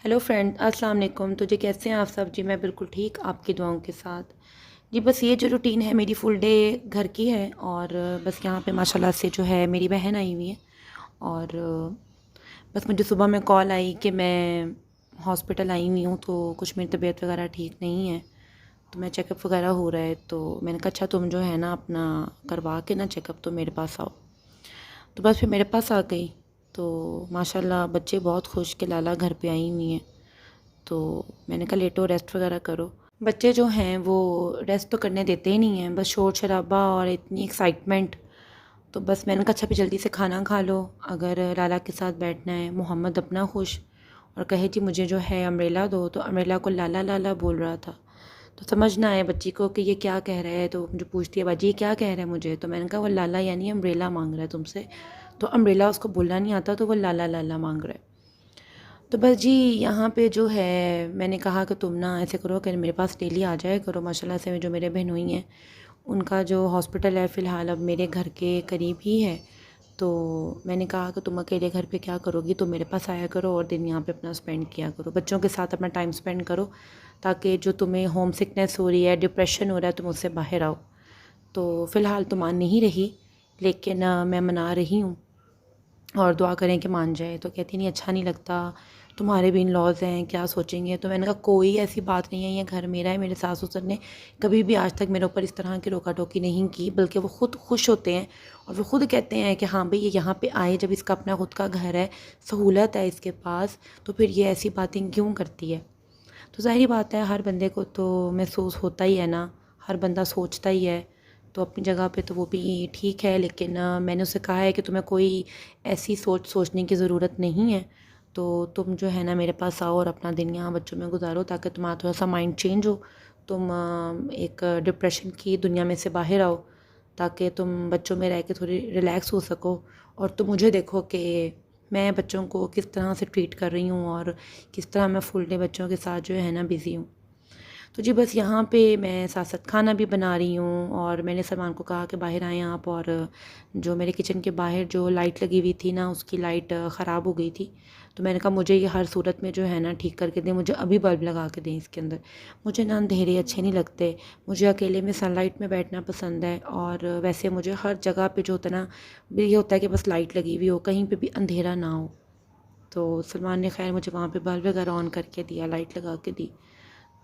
Hello friend, अस्सलाम वालेकुम। तो जी कैसे हैं आप सब? जी मैं बिल्कुल ठीक, आपकी दुआओं के साथ। जी बस ये जो रूटीन है मेरी फुल डे घर की है। और बस यहाँ पे माशाल्लाह से जो है मेरी बहन आई हुई है। और बस मुझे सुबह में कॉल आई कि मैं हॉस्पिटल आई हुई हूँ, तो कुछ मेरी तबीयत वगैरह ठीक नहीं है, तो मैं चेकअप वगैरह हो रहा है। तो मैंने कहा अच्छा तुम जो है ना अपना करवा के ना चेकअप तो मेरे पास आओ। तो बस फिर मेरे पास आ गई। तो माशाल्लाह बच्चे बहुत खुश कि लाला घर पे आई हुई हैं। तो मैंने कहा लेटो, रेस्ट वगैरह करो। बच्चे जो हैं वो रेस्ट तो करने देते ही नहीं हैं, बस शोर शराबा और इतनी एक्साइटमेंट। तो बस मैंने कहा अच्छा भी जल्दी से खाना खा लो, अगर लाला के साथ बैठना है। मोहम्मद अपना खुश और कहे जी मुझे जो है अम्ब्रेला दो, तो अम्ब्रेला को लाला लाला बोल रहा था। तो समझ ना आए बच्ची को कि ये क्या कह रहा है, तो मुझे पूछती है बाजी ये क्या कह रहा है मुझे। तो मैंने कहा वो लाला यानी अम्ब्रेला मांग रहा है तुमसे। तो अम्ब्रेला उसको बोलना नहीं आता, तो वो लाला लाला मांग रहा है। तो बस जी यहाँ पे जो है मैंने कहा कि तुम ना ऐसे करो कि मेरे पास डेली आ जाया करो। माशाल्लाह से जो मेरे बहनोई हैं उनका जो हॉस्पिटल है फ़िलहाल अब मेरे घर के करीब ही है। तो मैंने कहा कि तुम अकेले घर पे क्या करोगी, तो मेरे पास आया करो और दिन यहाँ पे अपना स्पेंड किया करो, बच्चों के साथ अपना टाइम स्पेंड करो, ताकि जो तुम्हें होम सिकनेस हो रही है, डिप्रेशन हो रहा है, तुम उससे बाहर आओ। तो फ़िलहाल तो मान नहीं रही, लेकिन मैं मना रही हूँ और दुआ करें कि मान जाए। तो कहती नहीं अच्छा नहीं लगता, तुम्हारे भी इन लॉज हैं, क्या सोचेंगे। तो मैंने कहा कोई ऐसी बात नहीं है, ये घर मेरा है। मेरे सास ससुर ने कभी भी आज तक मेरे ऊपर इस तरह की रोका टोकी नहीं की, बल्कि वो ख़ुद खुश होते हैं और वो ख़ुद कहते हैं कि हाँ भाई ये यहाँ पे आए, जब इसका अपना ख़ुद का घर है, सहूलत है इसके पास, तो फिर ये ऐसी बातें क्यों करती है। तो ज़ाहिर बात है हर बंदे को तो महसूस होता ही है ना, हर बंदा सोचता ही है। तो अपनी जगह पे तो वो भी ठीक है, लेकिन मैंने उससे कहा है कि तुम्हें कोई ऐसी सोचने की ज़रूरत नहीं है। तो तुम जो है ना मेरे पास आओ और अपना दिन यहाँ बच्चों में गुजारो, ताकि तुम्हारा थोड़ा सा माइंड चेंज हो, तुम एक डिप्रेशन की दुनिया में से बाहर आओ, ताकि तुम बच्चों में रह के थोड़ी रिलैक्स हो सको। और तुम मुझे देखो कि मैं बच्चों को किस तरह से ट्रीट कर रही हूँ और किस तरह मैं फुल डे बच्चों के साथ जो है ना बिज़ी हूँ। तो जी बस यहाँ पे मैं साथ साथ खाना भी बना रही हूँ, और मैंने सलमान को कहा कि बाहर आएँ आप। और जो मेरे किचन के बाहर जो लाइट लगी हुई थी ना, उसकी लाइट ख़राब हो गई थी। तो मैंने कहा मुझे ये हर सूरत में जो है ना ठीक करके दें, मुझे अभी बल्ब लगा के दें इसके अंदर। मुझे ना अंधेरे अच्छे नहीं लगते, मुझे अकेले में सनलाइट में बैठना पसंद है। और वैसे मुझे हर जगह पे जो होता है ना, ये होता है कि बस लाइट लगी हुई हो, कहीं पे भी अंधेरा ना हो। तो सलमान ने खैर मुझे वहाँ पे बल्ब वगैरह ऑन करके दिया, लाइट लगा के दी।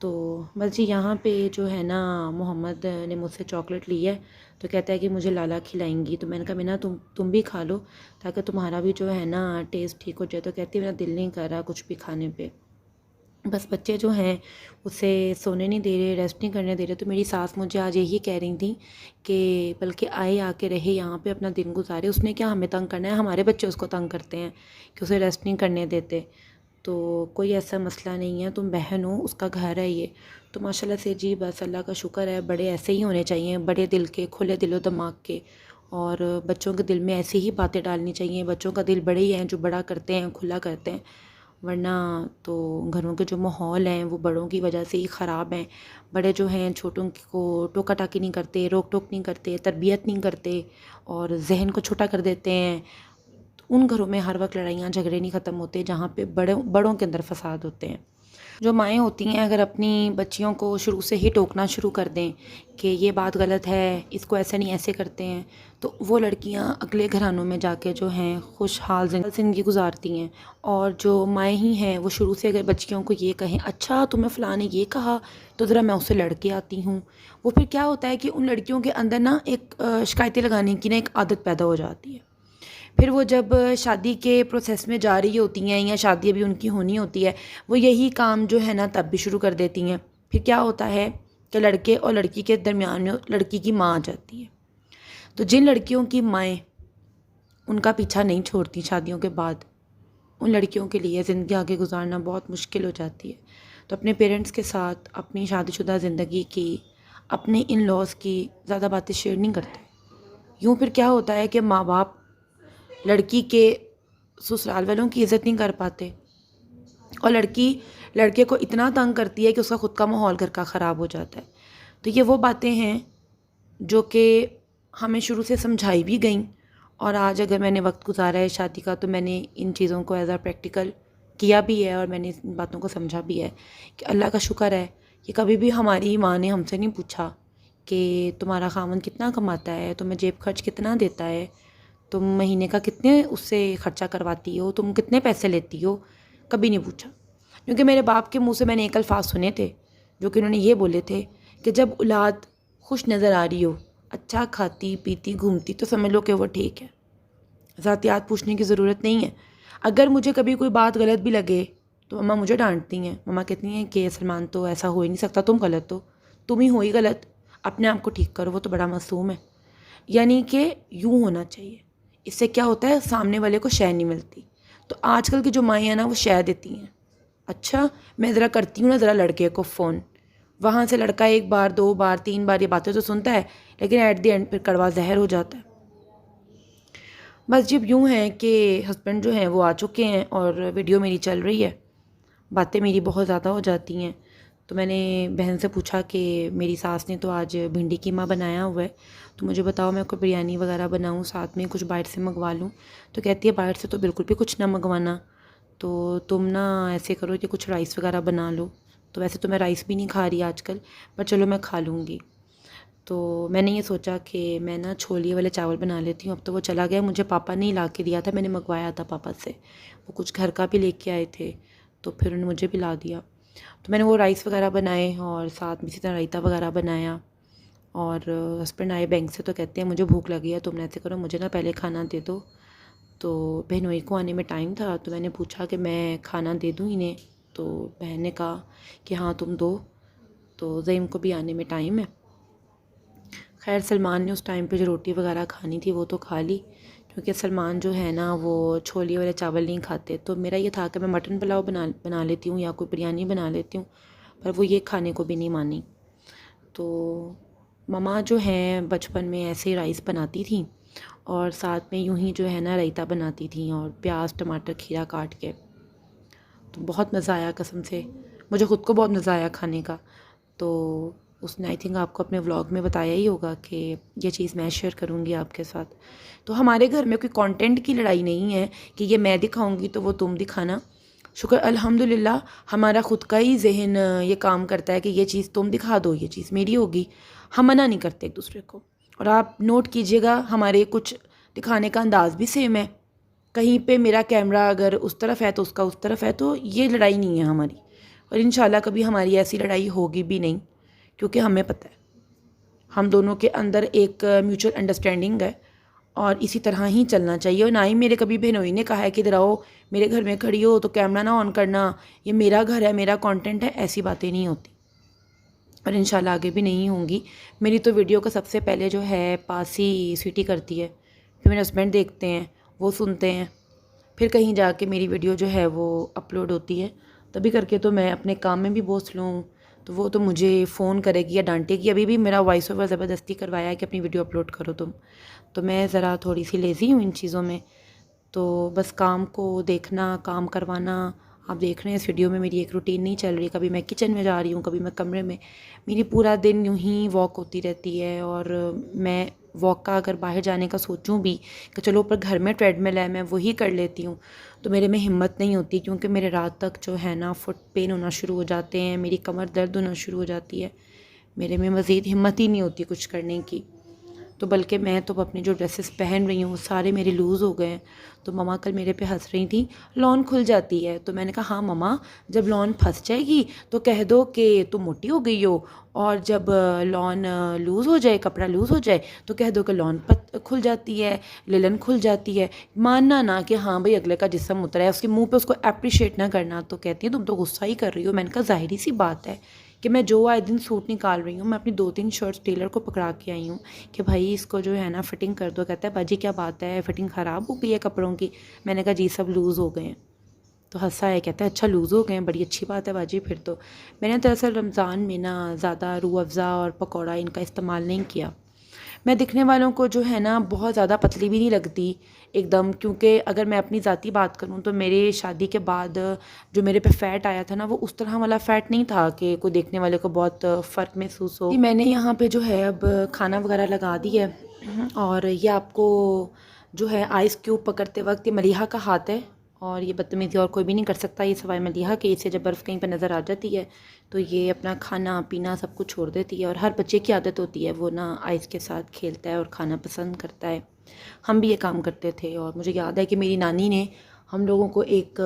तो बस जी यहाँ पे जो है ना मोहम्मद ने मुझसे चॉकलेट ली है, तो कहता है कि मुझे लाला खिलाएंगी। तो मैंने कहा मैं ना तुम भी खा लो, ताकि तुम्हारा भी जो है ना टेस्ट ठीक हो जाए। तो कहती है मेरा दिल नहीं कर रहा कुछ भी खाने पे। बस बच्चे जो हैं उसे सोने नहीं दे रहे, रेस्ट नहीं करने दे रहे। तो मेरी सास मुझे आज यही कह रही थी कि बल्कि आए आके रहे यहाँ पे, अपना दिन गुजारे, उसने क्या हमें तंग करना है, हमारे बच्चे उसको तंग करते हैं कि उसे रेस्ट नहीं करने देते। तो कोई ऐसा मसला नहीं है, तुम बहन हो, उसका घर है ये। तो माशाल्लाह से जी बस अल्लाह का शुक्र है, बड़े ऐसे ही होने चाहिए, बड़े दिल के, खुले दिलो दिमाग के। और बच्चों के दिल में ऐसी ही बातें डालनी चाहिए। बच्चों का दिल बड़े ही हैं जो बड़ा करते हैं, खुला करते हैं, वरना तो घरों के जो माहौल हैं वो बड़ों की वजह से ही ख़राब हैं। बड़े जो हैं छोटों को टोका टाकी नहीं करते, रोक टोक नहीं करते, तरबियत नहीं करते और जहन को छोटा कर देते हैं। तो उन घरों में हर वक्त लड़ाइयाँ झगड़े नहीं ख़त्म होते जहाँ पे बड़ों के अंदर फसाद होते हैं। जो माएँ होती हैं अगर अपनी बच्चियों को शुरू से ही टोकना शुरू कर दें कि ये बात गलत है, इसको ऐसे नहीं ऐसे करते हैं, तो वो लड़कियां अगले घरानों में जाके जो हैं खुशहाल ज़िंदगी गुजारती हैं। और जो माएँ ही हैं वो शुरू से अगर बच्चियों को ये कहें अच्छा तुम्हें फ़लाँ ने ये कहा तो ज़रा मैं उससे लड़ के आती हूँ, वो फिर क्या होता है कि उन लड़कियों के अंदर ना एक शिकायतें लगाने की ना एक आदत पैदा हो जाती है। फिर वो जब शादी के प्रोसेस में जा रही होती हैं या शादी अभी उनकी होनी होती है, वो यही काम जो है ना तब भी शुरू कर देती हैं। फिर क्या होता है कि लड़के और लड़की के दरमियान में लड़की की माँ आ जाती है। तो जिन लड़कियों की माएँ उनका पीछा नहीं छोड़ती शादियों के बाद, उन लड़कियों के लिए ज़िंदगी आगे गुजारना बहुत मुश्किल हो जाती है। तो अपने पेरेंट्स के साथ अपनी शादीशुदा ज़िंदगी की, अपने इन लॉज़ की ज़्यादा बातें शेयर नहीं करते। यूँ फिर क्या होता है कि माँ बाप लड़की के ससुराल वालों की इज़्ज़त नहीं कर पाते, और लड़की लड़के को इतना तंग करती है कि उसका ख़ुद का माहौल घर का ख़राब हो जाता है। तो ये वो बातें हैं जो कि हमें शुरू से समझाई भी गई, और आज अगर मैंने वक्त गुजारा है शादी का तो मैंने इन चीज़ों को एज़ आ प्रैक्टिकल किया भी है और मैंने इन बातों को समझा भी है कि अल्लाह का शुक्र है कि कभी भी हमारी माँ ने हमसे नहीं पूछा कि तुम्हारा खामन कितना कमाता है, तुम्हें जेब खर्च कितना देता है, तुम महीने का कितने उससे ख़र्चा करवाती हो, तुम कितने पैसे लेती हो, कभी नहीं पूछा। क्योंकि मेरे बाप के मुंह से मैंने एक अल्फाज सुने थे जो कि उन्होंने ये बोले थे कि जब औलाद खुश नज़र आ रही हो, अच्छा खाती पीती घूमती, तो समझ लो कि वो ठीक है, ज़ातियात पूछने की ज़रूरत नहीं है। अगर मुझे कभी कोई बात गलत भी लगे तो मम्मा मुझे डांटती हैं। मम्मा कहती हैं कि सलमान तो ऐसा हो ही नहीं सकता, तुम गलत हो, तुम ही हो ही गलत, अपने आप को ठीक करो, वो तो बड़ा मासूम है। यानी कि यूँ होना चाहिए। इससे क्या होता है, सामने वाले को शय नहीं मिलती। तो आजकल की जो माएँ हैं ना, वो शय देती हैं। अच्छा, मैं ज़रा करती हूँ ना ज़रा लड़के को फ़ोन, वहाँ से लड़का 1 बार 2 बार 3 बार ये बातें तो सुनता है, लेकिन एट द एंड फिर कड़वा ज़हर हो जाता है। बस जब यूँ है कि हस्बैंड जो हैं वो आ चुके हैं और वीडियो मेरी चल रही है, बातें मेरी बहुत ज़्यादा हो जाती हैं। तो मैंने बहन से पूछा कि मेरी सास ने तो आज भिंडी कीमा बनाया हुआ है, तो मुझे बताओ मैं कोई बिरयानी वगैरह बनाऊँ, साथ में कुछ बाहर से मंगवा लूँ। तो कहती है बाहर से तो बिल्कुल भी कुछ ना मंगवाना, तो तुम ना ऐसे करो कि कुछ राइस वगैरह बना लो। तो वैसे तो मैं राइस भी नहीं खा रही आजकल, पर चलो मैं खा लूँगी। तो मैंने ये सोचा कि मैं ना छोले वाले चावल बना लेती हूँ। अब तो वो चला गया, मुझे पापा ने ही ला के दिया था, मैंने मंगवाया था पापा से। वो कुछ घर का भी लेके आए थे, तो फिर उन्होंने मुझे भी ला दिया। तो मैंने वो राइस वगैरह बनाए और साथ में इसी तरह रायता वगैरह बनाया। और हस्बैंड आए बैंक से तो कहते हैं मुझे भूख लगी है, तुम ऐसे करो मुझे ना पहले खाना दे दो। तो बहनोई को आने में टाइम था, तो मैंने पूछा कि मैं खाना दे दूँ इन्हें। तो बहन ने कहा कि हाँ तुम दो, तो ज़ईम को भी आने में टाइम है। खैर सलमान ने उस टाइम पे जो रोटी वगैरह खानी थी वो तो खा ली, क्योंकि सलमान जो है ना वो छोले वाले चावल नहीं खाते। तो मेरा ये था कि मैं मटन पुलाव बना लेती हूँ या कोई बिरयानी बना लेती हूँ, पर वो ये खाने को भी नहीं मानी। तो ममा जो हैं बचपन में ऐसे राइस बनाती थी और साथ में यूँ ही जो है ना रायता बनाती थी और प्याज टमाटर खीरा काट के। तो बहुत मज़ा आया कसम से, मुझे ख़ुद को बहुत मज़ा आया खाने का। तो उसने आई थिंक आपको अपने व्लॉग में बताया ही होगा कि ये चीज़ मैं शेयर करूँगी आपके साथ। तो हमारे घर में कोई कंटेंट की लड़ाई नहीं है कि ये मैं दिखाऊँगी तो वो तुम दिखाना। शुक्र अल्हम्दुलिल्लाह हमारा ख़ुद का ही ज़हन ये काम करता है कि ये चीज़ तुम दिखा दो, ये चीज़ मेरी होगी। हम मना नहीं करते एक दूसरे को। और आप नोट कीजिएगा हमारे कुछ दिखाने का अंदाज़ भी सेम है। कहीं पे मेरा कैमरा अगर उस तरफ है तो उसका उस तरफ है, तो ये लड़ाई नहीं है हमारी। और इंशाल्लाह कभी हमारी ऐसी लड़ाई होगी भी नहीं, क्योंकि हमें पता है हम दोनों के अंदर एक म्यूचुअल अंडरस्टैंडिंग है और इसी तरह ही चलना चाहिए। और ना ही मेरे कभी बहनोई ने कहा है कि इधर आओ मेरे घर में खड़ी हो तो कैमरा ना ऑन करना, ये मेरा घर है मेरा कंटेंट है, ऐसी बातें नहीं होती और इंशाल्लाह आगे भी नहीं होंगी। मेरी तो वीडियो का सबसे पहले जो है पास ही सीटी करती है, फिर मेरे हस्बैंड देखते हैं, वो सुनते हैं, फिर कहीं जाके मेरी वीडियो जो है वो अपलोड होती है। तभी करके तो मैं अपने काम में भी बहुत स्लो हूँ, तो वो तो मुझे फ़ोन करेगी या डांटेगी। अभी भी मेरा वॉइस ओवर ज़बरदस्ती करवाया है कि अपनी वीडियो अपलोड करो तुम। तो मैं ज़रा थोड़ी सी लेज़ी हूँ इन चीज़ों में। तो बस काम को देखना, काम करवाना। आप देख रहे हैं इस वीडियो में मेरी एक रूटीन नहीं चल रही, कभी मैं किचन में जा रही हूँ, कभी मैं कमरे में। मेरी पूरा दिन यूँ ही वॉक होती रहती है। और मैं वॉक का अगर बाहर जाने का सोचूं भी कि चलो ऊपर घर में ट्रेडमिल है मैं वही कर लेती हूँ, तो मेरे में हिम्मत नहीं होती, क्योंकि मेरे रात तक जो है ना फुट पेन होना शुरू हो जाते हैं, मेरी कमर दर्द होना शुरू हो जाती है, मेरे में मज़ीद हिम्मत ही नहीं होती कुछ करने की। तो बल्कि मैं तो अपनी जो ड्रेसेस पहन रही हूँ वो सारे मेरे लूज़ हो गए हैं। तो ममा कल मेरे पे हंस रही थी, लॉन खुल जाती है। तो मैंने कहा हाँ ममा, जब लॉन फंस जाएगी तो कह दो कि तुम मोटी हो गई हो, और जब लॉन लूज़ हो जाए, कपड़ा लूज़ हो जाए, तो कह दो कि लॉन खुल जाती है, लिलन खुल जाती है। मानना ना कि हाँ भाई अगले का जिस्म उतरा है, उसके मुँह पर उसको अप्रिशिएट ना करना। तो कहती है तुम तो गुस्सा ही कर रही हो। मैंने कहा ज़ाहिरी सी बात है कि मैं जो आए दिन सूट निकाल रही हूँ, मैं अपनी 2-3 शर्ट्स टेलर को पकड़ा के आई हूँ कि भाई इसको जो है ना फ़िटिंग कर दो। कहता है बाजी क्या बात है, फ़िटिंग ख़राब हो गई है कपड़ों की। मैंने कहा जी सब लूज़ हो गए हैं। तो हंसा है, कहता है अच्छा लूज़ हो गए हैं, बड़ी अच्छी बात है बाजी फिर तो। मैंने दरअसल रमज़ान में ना ज़्यादा रूह अफ़ज़ा और पकौड़ा इनका इस्तेमाल नहीं किया। मैं दिखने वालों को जो है ना बहुत ज़्यादा पतली भी नहीं लगती एकदम, क्योंकि अगर मैं अपनी ज़ाती बात करूँ तो मेरे शादी के बाद जो मेरे पे फ़ैट आया था ना वो उस तरह वाला फ़ैट नहीं था कि कोई देखने वाले को बहुत फ़र्क महसूस हो। मैंने यहाँ पे जो है अब खाना वगैरह लगा दी है और ये आपको जो है आइस क्यूब पकड़ते वक्त ये मलिहा का हाथ है और ये बदतमीज़ी और कोई भी नहीं कर सकता, ये सवाए मलिहा कि इसे जब बर्फ़ कहीं पर नज़र आ जाती है तो ये अपना खाना पीना सब कुछ छोड़ देती है। और हर बच्चे की आदत होती है, वो ना आइस के साथ खेलता है और खाना पसंद करता है। हम भी ये काम करते थे। और मुझे याद है कि मेरी नानी ने हम लोगों को एक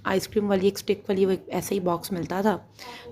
आइसक्रीम वाली एक स्टिक वाली वो एक ऐसा ही बॉक्स मिलता था,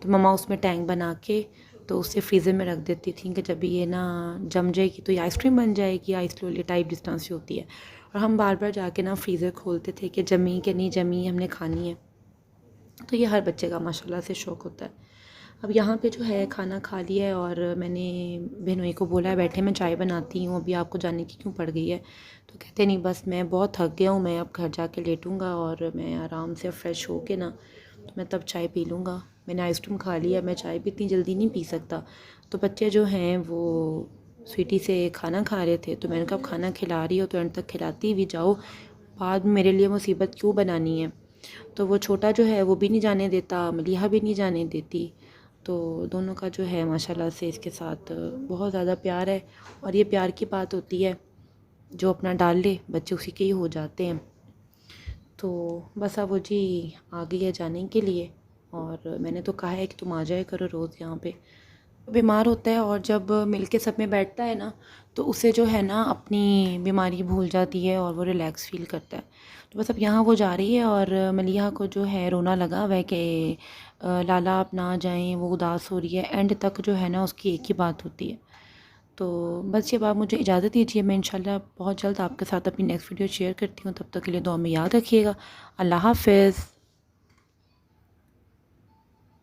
तो मम्मा उसमें टैंक बना के तो उसे फ्रीज़र में रख देती थी कि जब ये ना जम जाएगी तो ये आइसक्रीम बन जाएगी, आइस लोली टाइप जिस तरह से होती है। और हम बार बार जाके ना फ्रीज़र खोलते थे कि जमी कि नहीं जमी, हमने खानी है। तो ये हर बच्चे का माशाल्लाह से शौक़ होता है। अब यहाँ पे जो है खाना खा लिया है और मैंने बहनोई को बोला है बैठे मैं चाय बनाती हूँ, अभी आपको जाने की क्यों पड़ गई है। तो कहते नहीं बस मैं बहुत थक गया हूँ, मैं अब घर जाके लेटूँगा और मैं आराम से फ़्रेश हो के ना तो मैं तब चाय पी लूँगा। मैंने आइसक्रीम खा लिया, मैं चाय भी इतनी जल्दी नहीं पी सकता। तो बच्चे जो हैं वो स्वीटी से खाना खा रहे थे, तो मैंने कहा खाना खिला रही हो तो एंड तक खिलाती भी जाओ, बाद में मेरे लिए मुसीबत क्यों बनानी है। तो वो छोटा जो है वो भी नहीं जाने देता, मलिहा भी नहीं जाने देती। तो दोनों का जो है माशाल्लाह से इसके साथ बहुत ज़्यादा प्यार है। और ये प्यार की बात होती है, जो अपना डाल ले बच्चे उसी के ही हो जाते हैं। तो बस अब वो जी आ गई है जाने के लिए और मैंने तो कहा है कि तुम आ जाया करो रोज़ यहाँ पे। बीमार होता है और जब मिल के सब में बैठता है ना तो उसे जो है ना अपनी बीमारी भूल जाती है और वो रिलैक्स फ़ील करता है। तो बस अब यहाँ वो जा रही है और मलिहा को जो है रोना लगा हुआ है कि लाला आप ना जाएं, वो उदास हो रही है। एंड तक जो है ना उसकी एक ही बात होती है। तो बस ये बात मुझे इजाज़त दीजिए, मैं इंशाल्लाह बहुत जल्द आपके साथ अपनी नेक्स्ट वीडियो शेयर करती हूँ। तब तक के लिए दुआ में याद रखिएगा। अल्लाह हाफ़िज़।